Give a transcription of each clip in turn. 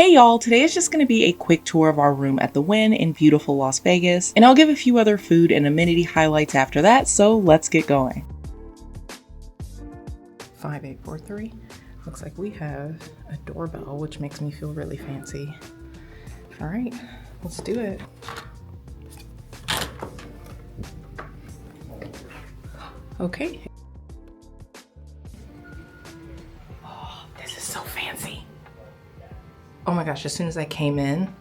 Hey y'all, today is just going to be a quick tour of our room at the Wynn in beautiful Las Vegas, and I'll give a few other food and amenity highlights after that, so let's get going. 5843. Looks like we have a doorbell, which makes me feel really fancy. All right, let's do it. Okay. Oh, this is so fancy. Oh my gosh, as soon as I came in,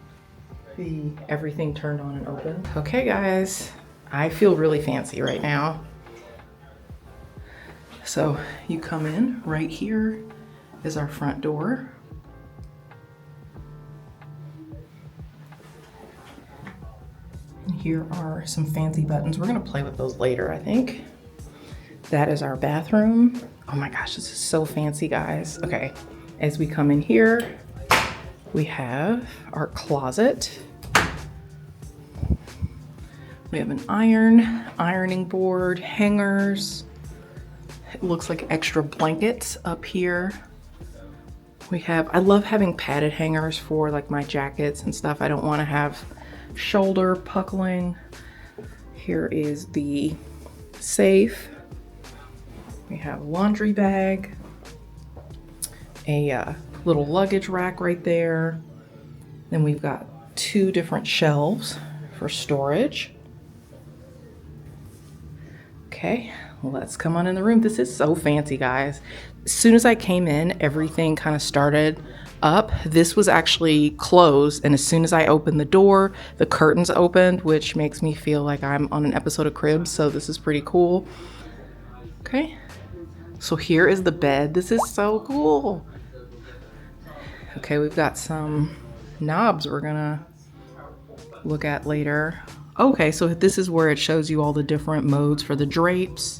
everything turned on and opened. Okay guys, I feel really fancy right now. So you come in, right here is our front door. And here are some fancy buttons. We're gonna play with those later, I think. That is our bathroom. Oh my gosh, this is so fancy, guys. Okay, as we come in here, we have our closet. We have an ironing board, hangers. It looks like extra blankets up here. I love having padded hangers for like my jackets and stuff. I don't want to have shoulder buckling. Here is the safe. We have a laundry bag, a little luggage rack right there. Then we've got two different shelves for storage. Okay, let's come on in the room. This is so fancy, guys. As soon as I came in, everything kind of started up. This was actually closed, and as soon as I opened the door, the curtains opened, which makes me feel like I'm on an episode of Cribs, so this is pretty cool. Okay, so here is the bed. This is so cool. Okay, we've got some knobs we're gonna look at later. Okay, so this is where it shows you all the different modes for the drapes.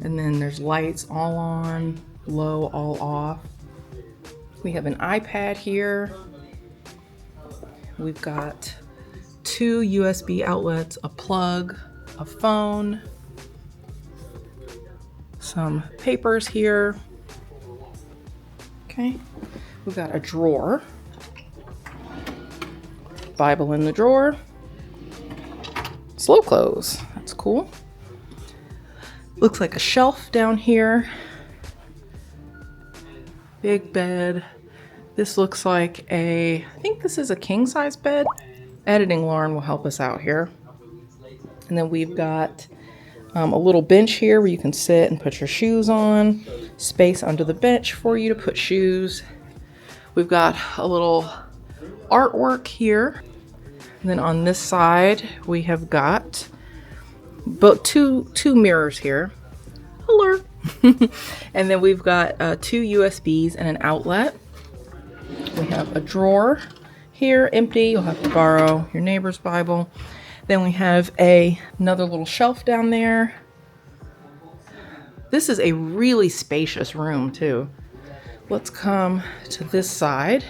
And then there's lights all on, low, all off. We have an iPad here. We've got two USB outlets, a plug, a phone, some papers here. Okay. We've got a drawer, Bible in the drawer, slow close, that's cool. Looks like a shelf down here, big bed. This looks like I think this is a king size bed. Editing Lauren will help us out here. And then we've got a little bench here where you can sit and put your shoes on, space under the bench for you to put shoes. We've got a little artwork here. And then on this side, we have got two mirrors here. Alert. And then we've got two USBs and an outlet. We have a drawer here, empty. You'll have to borrow your neighbor's Bible. Then we have another little shelf down there. This is a really spacious room too. Let's come to this side.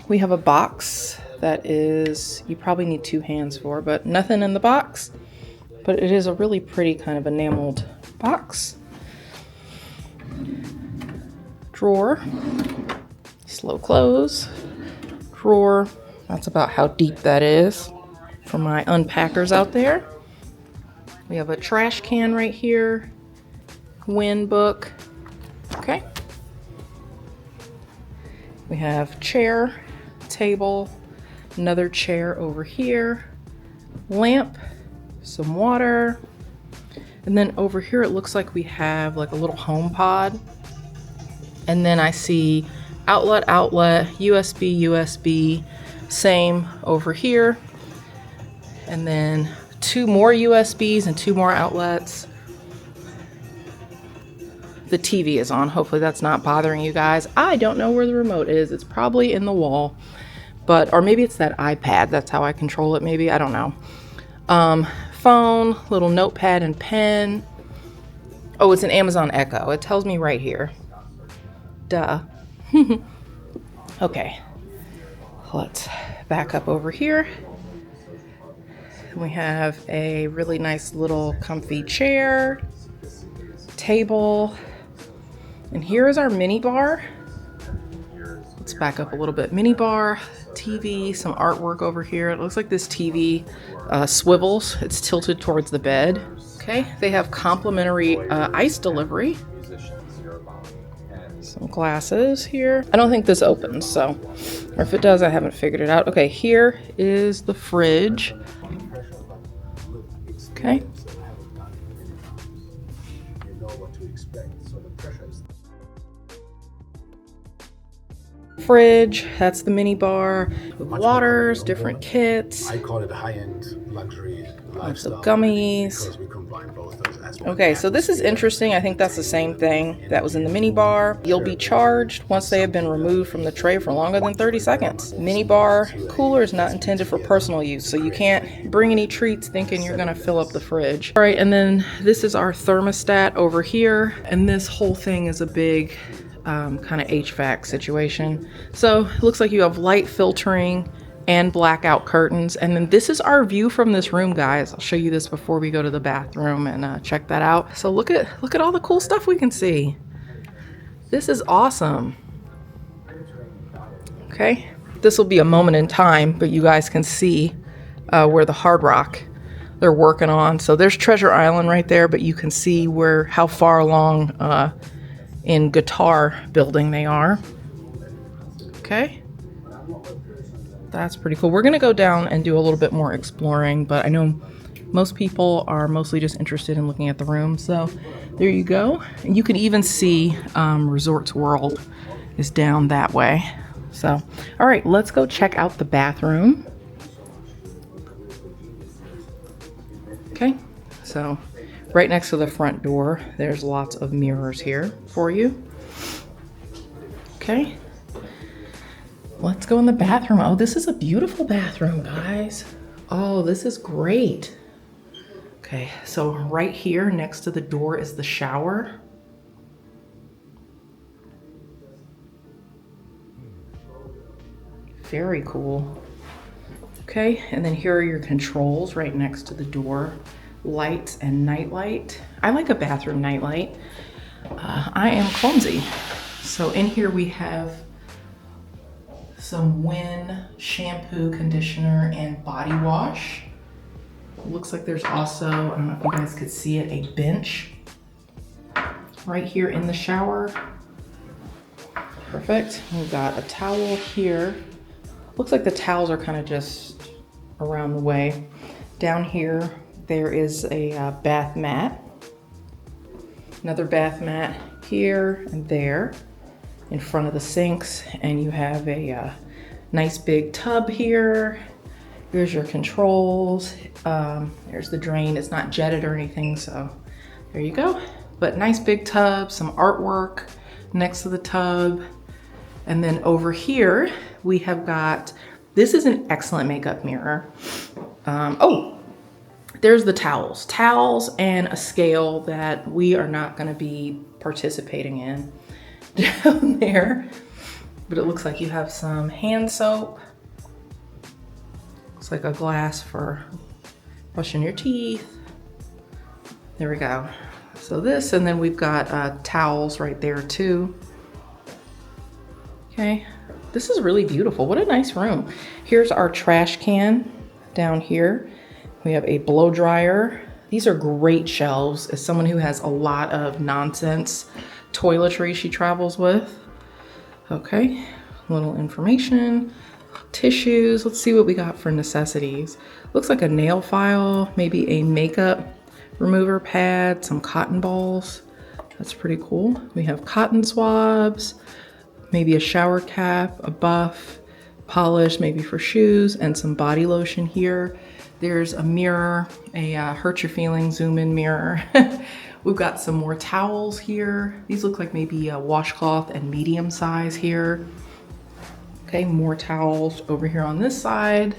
We have a box that is, you probably need two hands for, but nothing in the box. But it is a really pretty kind of enameled box. Drawer, slow close. Drawer, that's about how deep that is for my unpackers out there. We have a trash can right here. Wynn book. Okay. We have chair, table, another chair over here, lamp, some water, and then over here it looks like we have like a little home pod. And then I see outlet, USB, same over here. And then two more USBs and two more outlets. The TV is on. Hopefully that's not bothering you guys. I don't know where the remote is. It's probably in the wall, or maybe it's that iPad. That's how I control it. Maybe, I don't know. Phone, little notepad and pen. Oh, it's an Amazon Echo. It tells me right here. Duh. Okay. Let's back up over here. We have a really nice little comfy chair, table, and here is our mini bar. It's back up a little bit. Mini bar, TV, some artwork over here. It looks like this TV swivels. It's tilted towards the bed. Okay, they have complimentary ice delivery. Some glasses here. I don't think this opens, so, or if it does, I haven't figured it out. Okay, here is the fridge. Okay. Fridge, that's the mini bar, with waters, different kits. I call it high-end luxury lifestyle. Gummies. Because we combine both those aspects. Okay, so this is interesting. I think that's the same thing that was in the mini bar. You'll be charged once they have been removed from the tray for longer than 30 seconds. Mini bar cooler is not intended for personal use, so you can't bring any treats thinking you're gonna fill up the fridge. All right, and then this is our thermostat over here, and this whole thing is a big kind of HVAC situation. So it looks like you have light filtering and blackout curtains. And then this is our view from this room, guys. I'll show you this before we go to the bathroom and check that out. So look at all the cool stuff we can see. This is awesome. Okay, this will be a moment in time, but you guys can see where the Hard Rock they're working on. So there's Treasure Island right there, but you can see how far along in guitar building they are. Okay, that's pretty cool. We're gonna go down and do a little bit more exploring, but I know most people are mostly just interested in looking at the room. So there you go. And you can even see Resorts World is down that way. So, all right, let's go check out the bathroom. Okay, so right next to the front door, there's lots of mirrors here for you. Okay, let's go in the bathroom. Oh, this is a beautiful bathroom, guys. Oh, this is great. Okay, so right here next to the door is the shower. Very cool. Okay, and then here are your controls right next to the door. Lights and night light. I like a bathroom night light. I am clumsy. So in here we have some Wynn shampoo, conditioner, and body wash. Looks like there's also, I don't know if you guys could see it, a bench right here in the shower. Perfect. We've got a towel here. Looks like the towels are kind of just around the way. Down here, there is a bath mat. Another bath mat here and there in front of the sinks. And you have a nice big tub here. Here's your controls. There's the drain. It's not jetted or anything, so there you go. But nice big tub, some artwork next to the tub. And then over here, we have got, this is an excellent makeup mirror. Oh, there's the towels. Towels and a scale that we are not gonna be participating in down there. But it looks like you have some hand soap. Looks like a glass for brushing your teeth. There we go. So this, and then we've got towels right there too. Okay, this is really beautiful. What a nice room. Here's our trash can down here. We have a blow dryer. These are great shelves as someone who has a lot of nonsense toiletry she travels with. Okay, little information, tissues. Let's see what we got for necessities. Looks like a nail file, maybe a makeup remover pad, some cotton balls. That's pretty cool. We have cotton swabs, maybe a shower cap, a buff, polish maybe for shoes, and some body lotion here. There's a mirror, a hurt your feelings zoom in mirror. We've got some more towels here. These look like maybe a washcloth and medium size here. Okay, more towels over here on this side.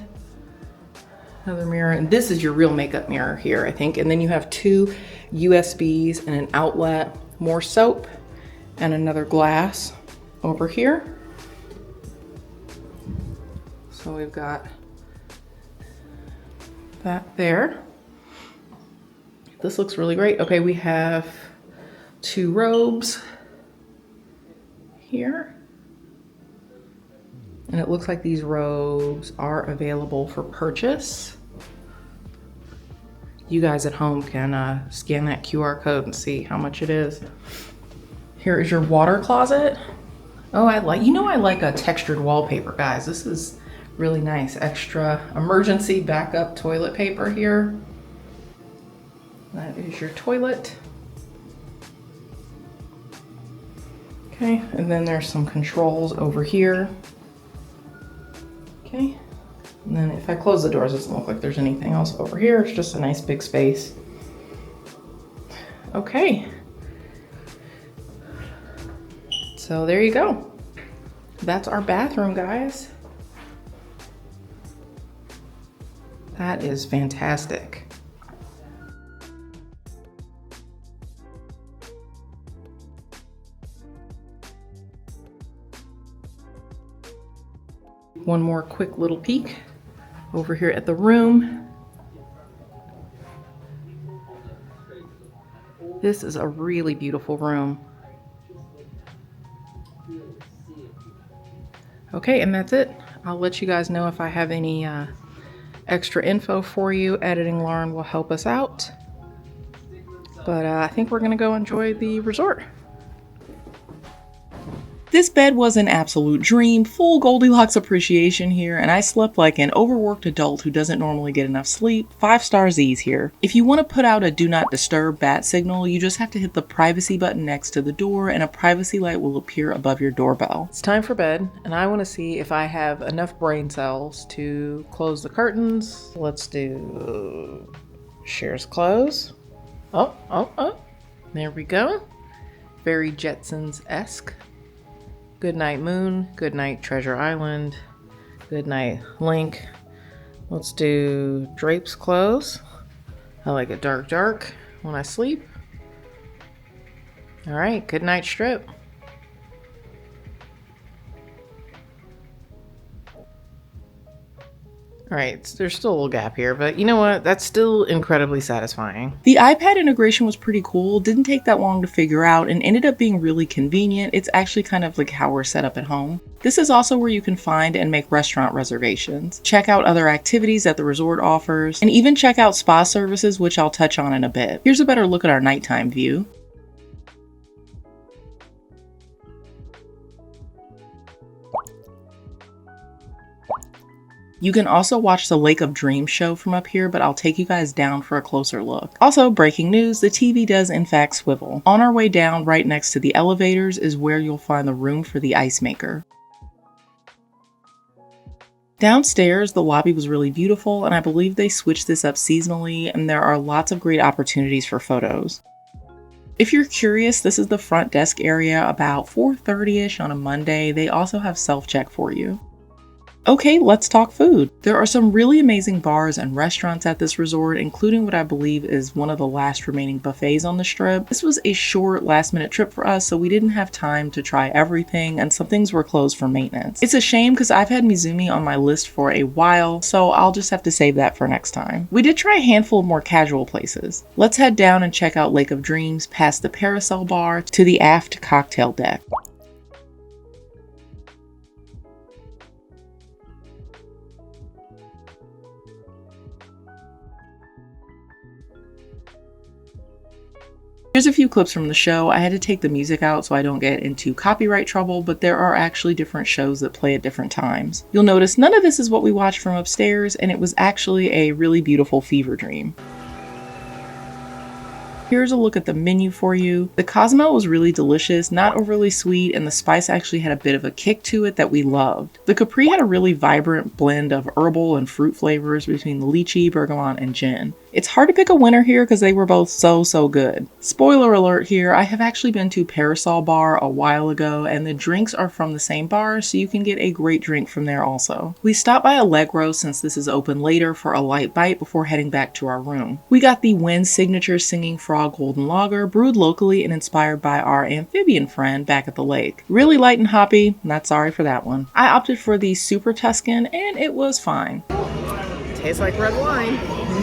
Another mirror, and this is your real makeup mirror here, I think. And then you have two USBs and an outlet, more soap, and another glass over here. So we've got that there. This looks really great. Okay, we have two robes here. And it looks like these robes are available for purchase. You guys at home can scan that QR code and see how much it is. Here is your water closet. Oh, I like a textured wallpaper, guys. This is really nice. Extra emergency backup toilet paper here. That is your toilet. Okay, and then there's some controls over here. Okay, and then if I close the doors, it doesn't look like there's anything else over here. It's just a nice big space. Okay. So there you go. That's our bathroom, guys. That is fantastic. One more quick little peek over here at the room. This is a really beautiful room. Okay, and that's it. I'll let you guys know if I have any extra info for you. Editing Lauren will help us out. But I think we're gonna go enjoy the resort. This bed was an absolute dream, full Goldilocks appreciation here, and I slept like an overworked adult who doesn't normally get enough sleep. 5-star Z's here. If you want to put out a do not disturb bat signal, you just have to hit the privacy button next to the door and a privacy light will appear above your doorbell. It's time for bed, and I want to see if I have enough brain cells to close the curtains. Let's do shears close. Oh. There we go. Very Jetsons-esque. Good night, Moon. Good night, Treasure Island. Good night, Link. Let's do drapes close. I like it dark when I sleep. All right, good night, strip. All right, there's still a little gap here, but you know what? That's still incredibly satisfying. The iPad integration was pretty cool. Didn't take that long to figure out and ended up being really convenient. It's actually kind of like how we're set up at home. This is also where you can find and make restaurant reservations, check out other activities that the resort offers, and even check out spa services, which I'll touch on in a bit. Here's a better look at our nighttime view. You can also watch the Lake of Dreams show from up here, but I'll take you guys down for a closer look. Also, breaking news, the TV does in fact swivel. On our way down, right next to the elevators, is where you'll find the room for the ice maker. Downstairs, the lobby was really beautiful, and I believe they switched this up seasonally, and there are lots of great opportunities for photos. If you're curious, this is the front desk area about 4:30ish on a Monday. They also have self-check for you. Okay, let's talk food. There are some really amazing bars and restaurants at this resort, including what I believe is one of the last remaining buffets on the strip. This was a short last-minute trip for us, so we didn't have time to try everything, and some things were closed for maintenance. It's a shame because I've had Mizumi on my list for a while, so I'll just have to save that for next time. We did try a handful of more casual places. Let's head down and check out Lake of Dreams past the Parasol Bar to the aft cocktail deck. Here's a few clips from the show. I had to take the music out so I don't get into copyright trouble, but there are actually different shows that play at different times. You'll notice none of this is what we watched from upstairs, and it was actually a really beautiful fever dream. Here's a look at the menu for you. The Cosmo was really delicious, not overly sweet, and the spice actually had a bit of a kick to it that we loved. The Capri had a really vibrant blend of herbal and fruit flavors between the lychee, bergamot, and gin. It's hard to pick a winner here because they were both so good. Spoiler alert here, I have actually been to Parasol Bar a while ago, and the drinks are from the same bar, so you can get a great drink from there also. We stopped by Allegro since this is open later for a light bite before heading back to our room. We got the Wynn signature Singing Frog Golden Lager, brewed locally and inspired by our amphibian friend back at the lake. Really light and hoppy, not sorry for that one. I opted for the Super Tuscan and it was fine. Tastes like red wine.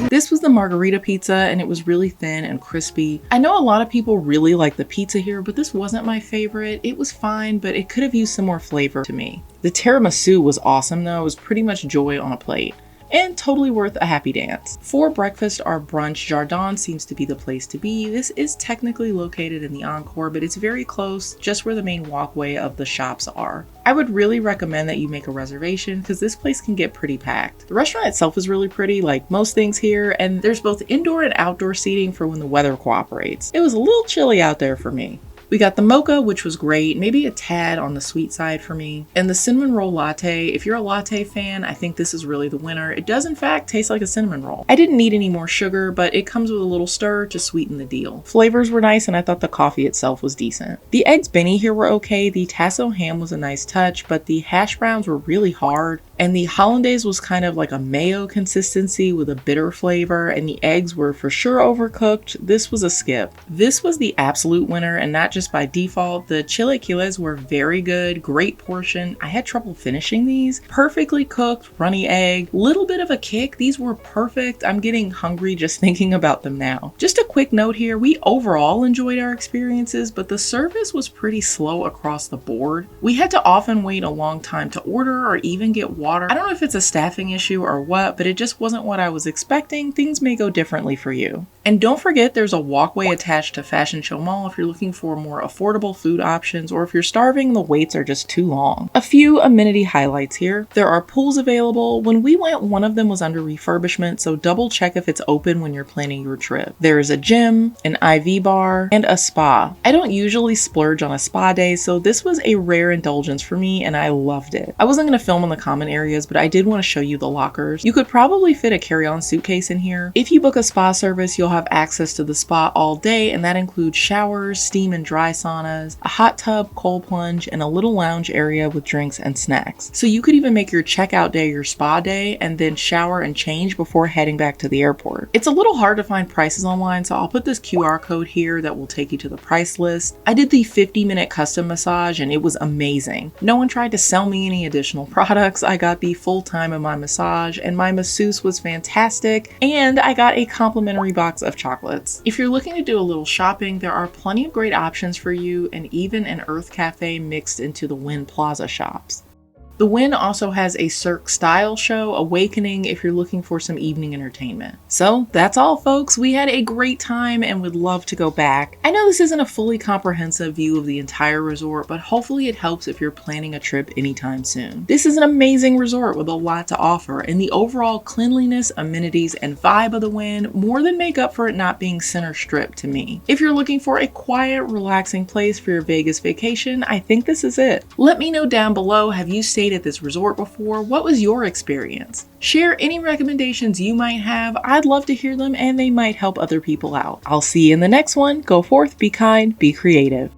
This was the margarita pizza, and it was really thin and crispy. I know a lot of people really like the pizza here, but this wasn't my favorite. It was fine, but it could have used some more flavor to me. The tiramisu was awesome though. It was pretty much joy on a plate. And totally worth a happy dance. For breakfast or brunch, Jardin seems to be the place to be. This is technically located in the Encore, but it's very close, just where the main walkway of the shops are. I would really recommend that you make a reservation because this place can get pretty packed. The restaurant itself is really pretty, like most things here, and there's both indoor and outdoor seating for when the weather cooperates. It was a little chilly out there for me. We got the mocha, which was great, maybe a tad on the sweet side for me. And the cinnamon roll latte, if you're a latte fan, I think this is really the winner. It does in fact taste like a cinnamon roll. I didn't need any more sugar, but it comes with a little stir to sweeten the deal. Flavors were nice, and I thought the coffee itself was decent. The eggs Benny here were okay. The tasso ham was a nice touch, but the hash browns were really hard. And the hollandaise was kind of like a mayo consistency with a bitter flavor, and the eggs were for sure overcooked. This was a skip. This was the absolute winner, and not just by default. The chilaquiles were very good, great portion. I had trouble finishing these. Perfectly cooked, runny egg, little bit of a kick. These were perfect. I'm getting hungry just thinking about them now. Just a quick note here, we overall enjoyed our experiences, but the service was pretty slow across the board. We had to often wait a long time to order or even get water. I don't know if it's a staffing issue or what, but it just wasn't what I was expecting. Things may go differently for you. And don't forget, there's a walkway attached to Fashion Show Mall if you're looking for more affordable food options, or if you're starving, the waits are just too long. A few amenity highlights here. There are pools available. When we went, one of them was under refurbishment, so double check if it's open when you're planning your trip. There is a gym, an IV bar, and a spa. I don't usually splurge on a spa day, so this was a rare indulgence for me, and I loved it. I wasn't going to film in the common areas, but I did want to show you the lockers. You could probably fit a carry-on suitcase in here. If you book a spa service, you'll have access to the spa all day, and that includes showers, steam and dry saunas, a hot tub, cold plunge, and a little lounge area with drinks and snacks. So you could even make your checkout day your spa day and then shower and change before heading back to the airport. It's a little hard to find prices online, so I'll put this QR code here that will take you to the price list. I did the 50-minute custom massage, and it was amazing. No one tried to sell me any additional products. I got the full time of my massage, and my masseuse was fantastic, and I got a complimentary box of chocolates. If you're looking to do a little shopping, there are plenty of great options for you, and even an Earth Cafe mixed into the Wynn Plaza shops. The Wynn also has a Cirque style show, Awakening, if you're looking for some evening entertainment. So that's all, folks. We had a great time and would love to go back. I know this isn't a fully comprehensive view of the entire resort, but hopefully it helps if you're planning a trip anytime soon. This is an amazing resort with a lot to offer, and the overall cleanliness, amenities, and vibe of the Wynn more than make up for it not being center strip to me. If you're looking for a quiet, relaxing place for your Vegas vacation, I think this is it. Let me know down below, have you stayed at this resort before? What was your experience? Share any recommendations you might have. I'd love to hear them, and they might help other people out. I'll see you in the next one. Go forth, be kind, be creative.